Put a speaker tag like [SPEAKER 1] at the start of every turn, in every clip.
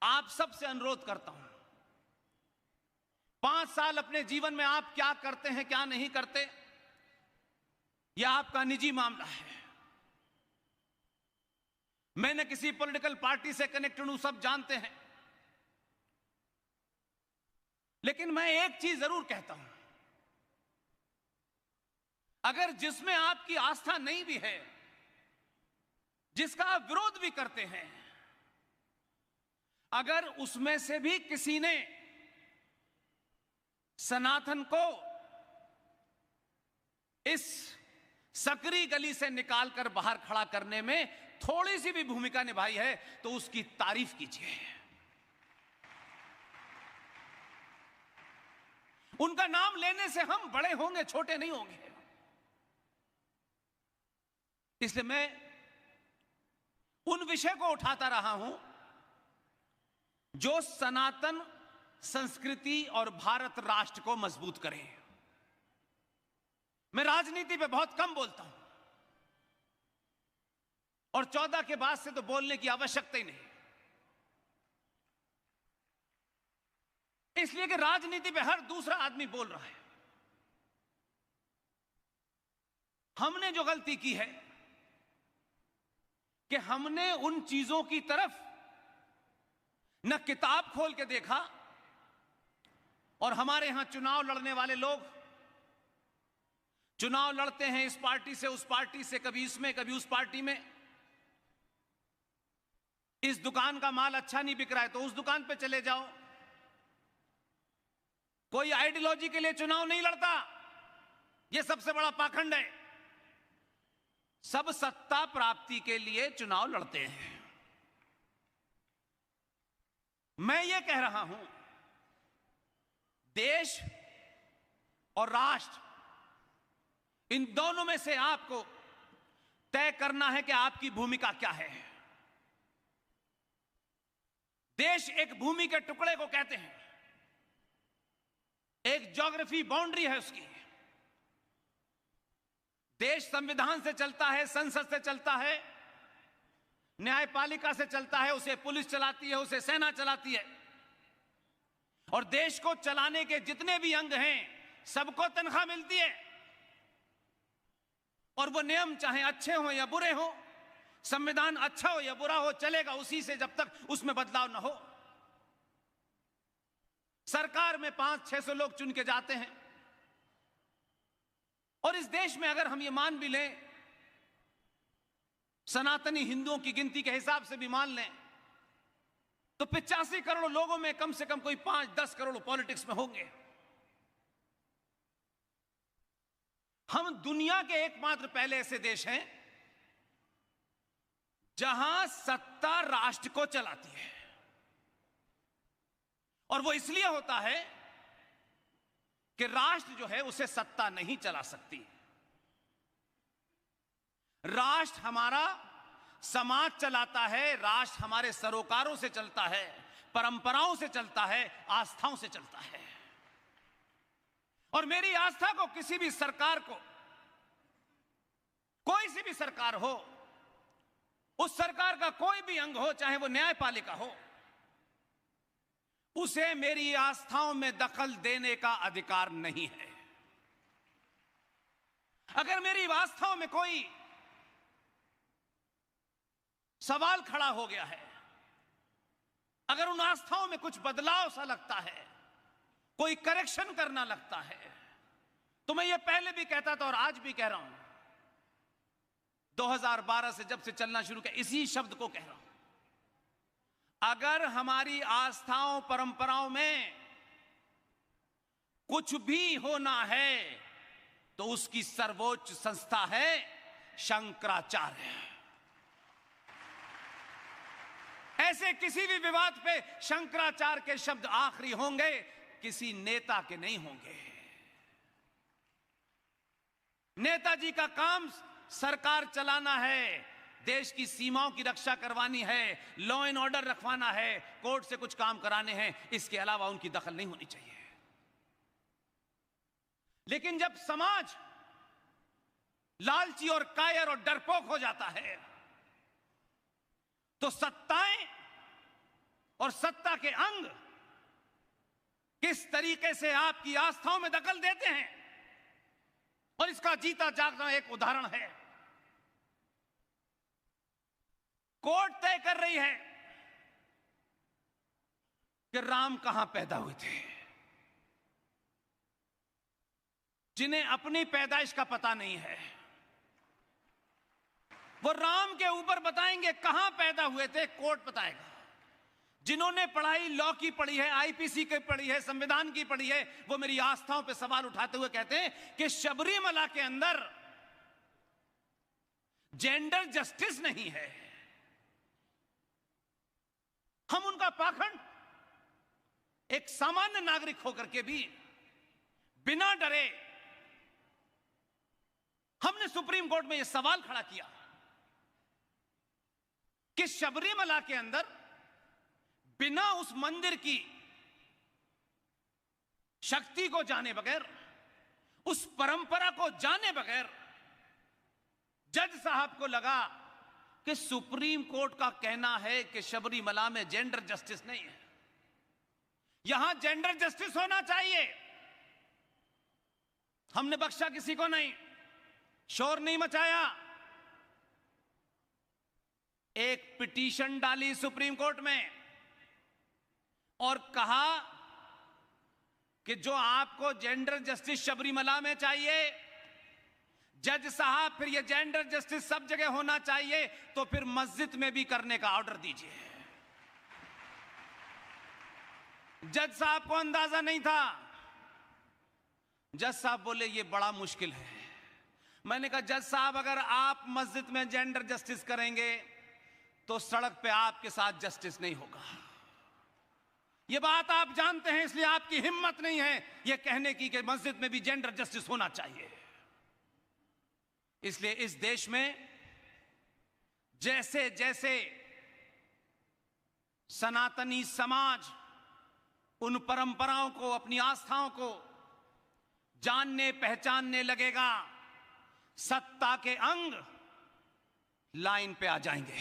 [SPEAKER 1] आप सबसे अनुरोध करता हूं, 5 साल अपने जीवन में आप क्या करते हैं क्या नहीं करते, यह आपका निजी मामला है। मैं न किसी पॉलिटिकल पार्टी से कनेक्टेड हूं, सब जानते हैं। लेकिन मैं एक चीज जरूर कहता हूं, अगर जिसमें आपकी आस्था नहीं भी है, जिसका आप विरोध भी करते हैं, अगर उसमें से भी किसी ने सनातन को इस सकरी गली से निकालकर बाहर खड़ा करने में थोड़ी सी भी भूमिका निभाई है तो उसकी तारीफ कीजिए। उनका नाम लेने से हम बड़े होंगे, छोटे नहीं होंगे। इसलिए मैं उन विषय को उठाता रहा हूं जो सनातन संस्कृति और भारत राष्ट्र को मजबूत करें। मैं राजनीति पे बहुत कम बोलता हूं और 14 के बाद से तो बोलने की आवश्यकता ही नहीं, इसलिए कि राजनीति पे हर दूसरा आदमी बोल रहा है। हमने जो गलती की है कि हमने उन चीजों की तरफ न किताब खोल के देखा, और हमारे यहां चुनाव लड़ने वाले लोग चुनाव लड़ते हैं इस पार्टी से उस पार्टी से, कभी इसमें कभी उस पार्टी में। इस दुकान का माल अच्छा नहीं बिक रहा है तो उस दुकान पे चले जाओ। कोई आइडियोलॉजी के लिए चुनाव नहीं लड़ता, यह सबसे बड़ा पाखंड है। सब सत्ता प्राप्ति के लिए चुनाव लड़ते हैं। मैं ये कह रहा हूं, देश और राष्ट्र, इन दोनों में से आपको तय करना है कि आपकी भूमिका क्या है। देश एक भूमि के टुकड़े को कहते हैं, एक ज्योग्राफी बाउंड्री है उसकी। देश संविधान से चलता है, संसद से चलता है, न्यायपालिका से चलता है, उसे पुलिस चलाती है, उसे सेना चलाती है। और देश को चलाने के जितने भी अंग हैं सबको तनख्वाह मिलती है, और वो नियम चाहे अच्छे हो या बुरे हो, संविधान अच्छा हो या बुरा हो, चलेगा उसी से जब तक उसमें बदलाव ना हो। सरकार में 500-600 लोग चुन के जाते हैं, और इस देश में अगर हम ये मान भी लें, सनातनी हिंदुओं की गिनती के हिसाब से भी मान लें, तो 85 करोड़ लोगों में कम से कम कोई 5-10 करोड़ पॉलिटिक्स में होंगे। हम दुनिया के एकमात्र पहले ऐसे देश हैं जहां सत्ता राष्ट्र को चलाती है, और वो इसलिए होता है कि राष्ट्र जो है उसे सत्ता नहीं चला सकती। राष्ट्र हमारा समाज चलाता है, राष्ट्र हमारे सरोकारों से चलता है, परंपराओं से चलता है, आस्थाओं से चलता है। और मेरी आस्था को किसी भी सरकार को, कोई सी भी सरकार हो, उस सरकार का कोई भी अंग हो, चाहे वो न्यायपालिका हो, उसे मेरी आस्थाओं में दखल देने का अधिकार नहीं है। अगर मेरी आस्थाओं में कोई सवाल खड़ा हो गया है, अगर उन आस्थाओं में कुछ बदलाव सा लगता है, कोई करेक्शन करना लगता है, तो मैं ये पहले भी कहता था और आज भी कह रहा हूं, 2012 से जब से चलना शुरू किया, इसी शब्द को कह रहा हूं। अगर हमारी आस्थाओं परंपराओं में कुछ भी होना है तो उसकी सर्वोच्च संस्था है शंकराचार्य। ऐसे किसी भी विवाद पे शंकराचार्य के शब्द आखिरी होंगे, किसी नेता के नहीं होंगे। नेताजी का काम सरकार चलाना है, देश की सीमाओं की रक्षा करवानी है, लॉ एंड ऑर्डर रखवाना है, कोर्ट से कुछ काम कराने हैं, इसके अलावा उनकी दखल नहीं होनी चाहिए। लेकिन जब समाज लालची और कायर और डरपोक हो जाता है तो सत्ताएं और सत्ता के अंग किस तरीके से आपकी आस्थाओं में दखल देते हैं, और इसका जीता जागता एक उदाहरण है। कोर्ट तय कर रही है कि राम कहां पैदा हुए थे। जिन्हें अपनी पैदाइश का पता नहीं है, वो राम के ऊपर बताएंगे कहां पैदा हुए थे, कोर्ट बताएगा। जिन्होंने पढ़ाई लॉ की पढ़ी है, आईपीसी की पढ़ी है, संविधान की पढ़ी है, वो मेरी आस्थाओं पे सवाल उठाते हुए कहते हैं कि शबरीमला के अंदर जेंडर जस्टिस नहीं है। हम उनका पाखंड एक सामान्य नागरिक होकर के भी बिना डरे हमने सुप्रीम कोर्ट में यह सवाल खड़ा किया कि शबरीमला के अंदर बिना उस मंदिर की शक्ति को जाने बगैर, उस परंपरा को जाने बगैर जज साहब को लगा कि सुप्रीम कोर्ट का कहना है कि शबरीमला में जेंडर जस्टिस नहीं है, यहां जेंडर जस्टिस होना चाहिए। हमने बख्शा किसी को नहीं, शोर नहीं मचाया, एक पिटीशन डाली सुप्रीम कोर्ट में और कहा कि जो आपको जेंडर जस्टिस शबरीमला में चाहिए, जज साहब फिर ये जेंडर जस्टिस सब जगह होना चाहिए, तो फिर मस्जिद में भी करने का ऑर्डर दीजिए। जज साहब को अंदाजा नहीं था। जज साहब बोले ये बड़ा मुश्किल है। मैंने कहा जज साहब अगर आप मस्जिद में जेंडर जस्टिस करेंगे तो सड़क पे आपके साथ जस्टिस नहीं होगा। ये बात आप जानते हैं, इसलिए आपकी हिम्मत नहीं है ये कहने की कि मस्जिद में भी जेंडर जस्टिस होना चाहिए। इसलिए इस देश में जैसे जैसे सनातनी समाज उन परंपराओं को, अपनी आस्थाओं को जानने पहचानने लगेगा, सत्ता के अंग लाइन पे आ जाएंगे।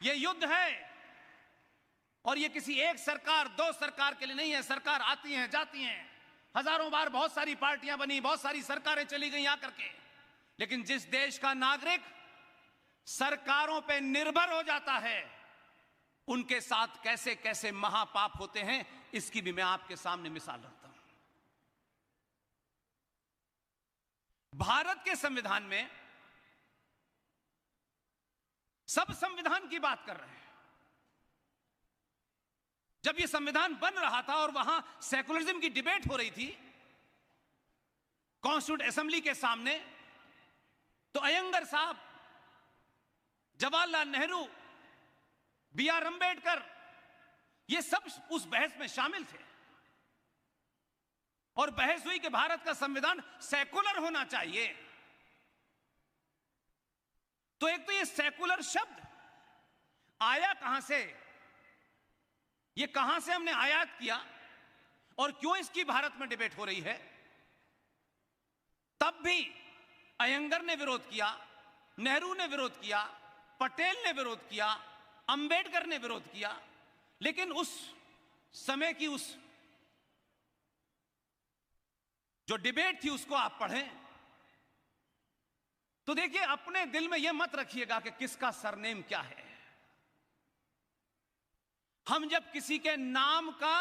[SPEAKER 1] यह युद्ध है और यह किसी एक सरकार, दो सरकार के लिए नहीं है। सरकार आती हैं जाती हैं, हजारों बार बहुत सारी पार्टियां बनी, बहुत सारी सरकारें चली गई आकर के, लेकिन जिस देश का नागरिक सरकारों पे निर्भर हो जाता है, उनके साथ कैसे कैसे महापाप होते हैं, इसकी भी मैं आपके सामने मिसाल रखता हूं। भारत के संविधान में सब संविधान की बात कर रहे हैं। जब यह संविधान बन रहा था और वहां सेकुलरिज्म की डिबेट हो रही थी कॉन्स्टिट्यूंट असेंबली के सामने, तो अयंगर साहब, जवाहरलाल नेहरू, बी आर अंबेडकर, ये सब उस बहस में शामिल थे और बहस हुई कि भारत का संविधान सेकुलर होना चाहिए। तो एक तो ये सेकुलर शब्द आया कहां से, ये कहां से हमने आयात किया और क्यों इसकी भारत में डिबेट हो रही है। तब भी अयंगर ने विरोध किया, नेहरू ने विरोध किया, पटेल ने विरोध किया, अंबेडकर ने विरोध किया, लेकिन उस समय की उस जो डिबेट थी उसको आप पढ़ें तो देखिए, अपने दिल में यह मत रखिएगा कि किसका सरनेम क्या है। हम जब किसी के नाम का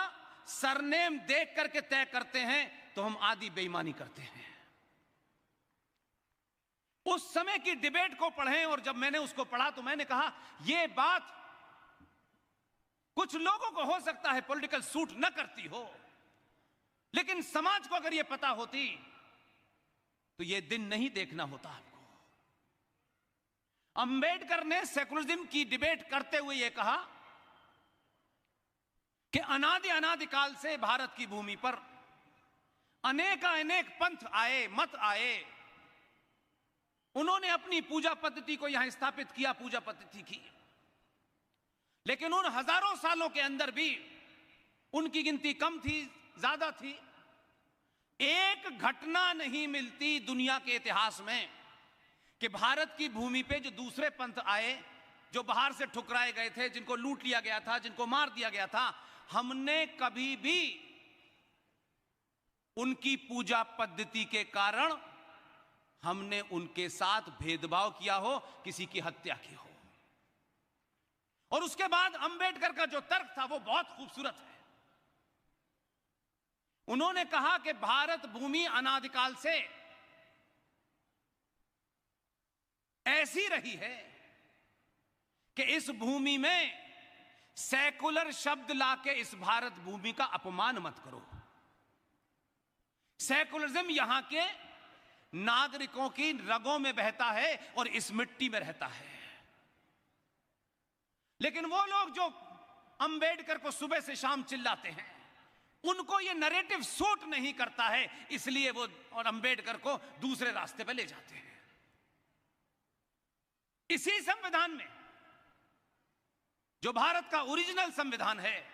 [SPEAKER 1] सरनेम देख करके तय करते हैं तो हम आधी बेईमानी करते हैं। उस समय की डिबेट को पढ़ें, और जब मैंने उसको पढ़ा तो मैंने कहा यह बात कुछ लोगों को हो सकता है पॉलिटिकल सूट न करती हो, लेकिन समाज को अगर यह पता होती तो यह दिन नहीं देखना होता आपको। अंबेडकर ने सेकुलरिज्म की डिबेट करते हुए यह कहा कि अनादिकाल से भारत की भूमि पर अनेक पंथ आए, मत आए, उन्होंने अपनी पूजा पद्धति को यहां स्थापित किया, पूजा पद्धति की, लेकिन उन हजारों सालों के अंदर भी उनकी गिनती कम थी, ज्यादा थी। एक घटना नहीं मिलती दुनिया के इतिहास में कि भारत की भूमि पे जो दूसरे पंथ आए जो बाहर से ठुकराए गए थे, जिनको लूट लिया गया था, जिनको मार दिया गया था, हमने कभी भी उनकी पूजा पद्धति के कारण हमने उनके साथ भेदभाव किया हो, किसी की हत्या की हो। और उसके बाद अंबेडकर का जो तर्क था वो बहुत खूबसूरत है। उन्होंने कहा कि भारत भूमि अनादिकाल से ऐसी रही है कि इस भूमि में सेकुलर शब्द लाके इस भारत भूमि का अपमान मत करो। सेकुलरिज्म यहां के नागरिकों की रगों में बहता है और इस मिट्टी में रहता है। लेकिन वो लोग जो अंबेडकर को सुबह से शाम चिल्लाते हैं, उनको ये नैरेटिव सूट नहीं करता है, इसलिए वो और अंबेडकर को दूसरे रास्ते पे ले जाते हैं। इसी संविधान में, जो भारत का ओरिजिनल संविधान है,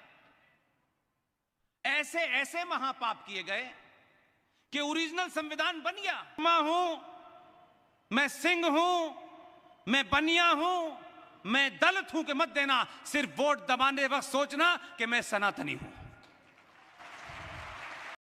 [SPEAKER 1] ऐसे ऐसे महापाप किए गए कि ओरिजिनल संविधान बन गया। मैं हूं, मैं सिंह हूं, मैं बनिया हूं, मैं दलित हूं कि मत देना, सिर्फ वोट दबाने वक्त सोचना कि मैं सनातनी हूं।